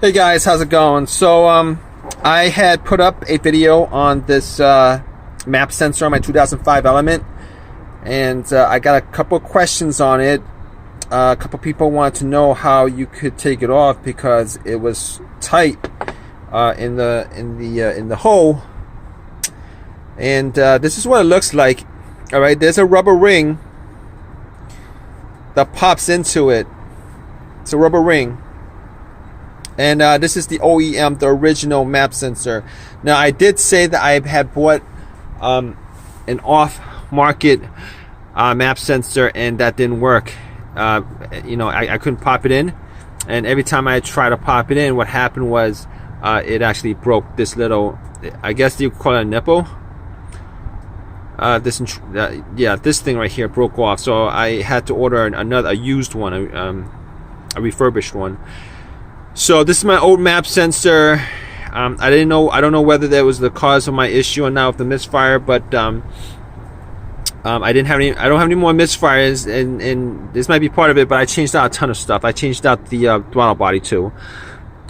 Hey guys, how's it going? So I had put up a video on this map sensor on my 2005 Element, and I got a couple questions on it. A couple people wanted to know how you could take it off because it was tight in the hole. And this is what it looks like. All right, there's a rubber ring that pops into it. It's a rubber ring. And this is the OEM, the original map sensor. Now, I did say that I had bought an off-market map sensor, and that didn't work. I couldn't pop it in, and every time I tried to pop it in, what happened was it actually broke this little, I guess you call it a nipple. This thing right here broke off, so I had to order a used one, a refurbished one. So this is my old map sensor. I don't know whether that was the cause of my issue or not with the misfire, but I don't have any more misfires, and this might be part of it, but I changed out a ton of stuff. I changed out the throttle body too.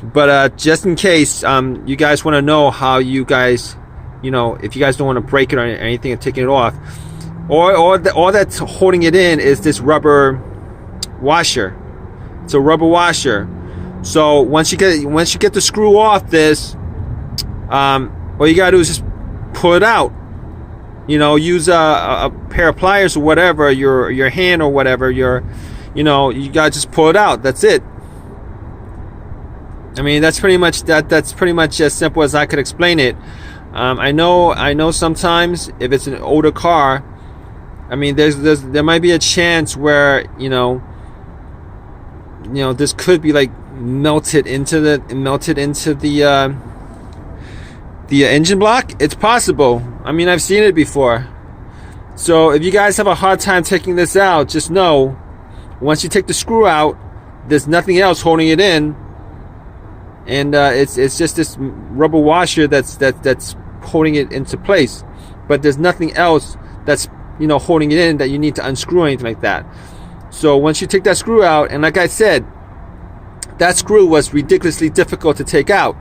But just in case you guys want to know how you guys, if you guys don't want to break it or anything and taking it off, all that's holding it in is this rubber washer. It's a rubber washer. So once you get the screw off this, all you gotta do is just pull it out. Use a pair of pliers or whatever, your hand or whatever. You gotta just pull it out. That's it. I mean, that's pretty much that's pretty much as simple as I could explain it. I know sometimes if it's an older car, I mean, there might be a chance where this could be like melted into the engine block. It's possible. I mean, I've seen it before. So if you guys have a hard time taking this out, just know once you take the screw out, there's nothing else holding it in, and it's just this rubber washer that's holding it into place. But there's nothing else that's holding it in that you need to unscrew or anything like that. So once you take that screw out, and like I said, that screw was ridiculously difficult to take out.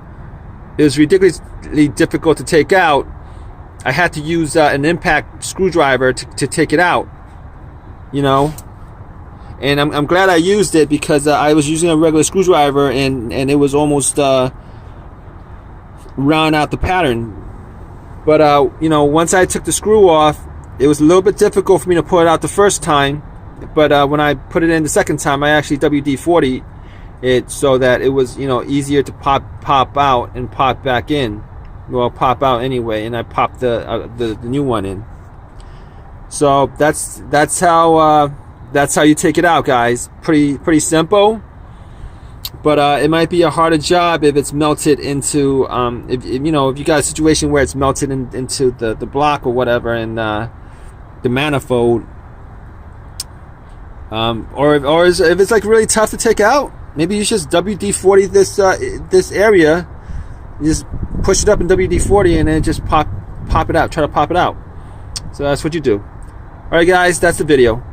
It was ridiculously difficult to take out. I had to use an impact screwdriver to take it out. And I'm glad I used it, because I was using a regular screwdriver and it was almost round out the pattern. But once I took the screw off, it was a little bit difficult for me to pull it out the first time. But when I put it in the second time, I actually WD-40 it so that it was easier to pop out and pop back in. Well, pop out anyway, and I popped the new one in. So that's how you take it out, guys. Pretty simple. But it might be a harder job if it's melted into if you got a situation where it's melted into the block or whatever, and the manifold. Or if it's like really tough to take out, maybe you just WD-40 this area. You just push it up in WD-40 and then just pop it out. Try to pop it out. So that's what you do. All right, guys, that's the video.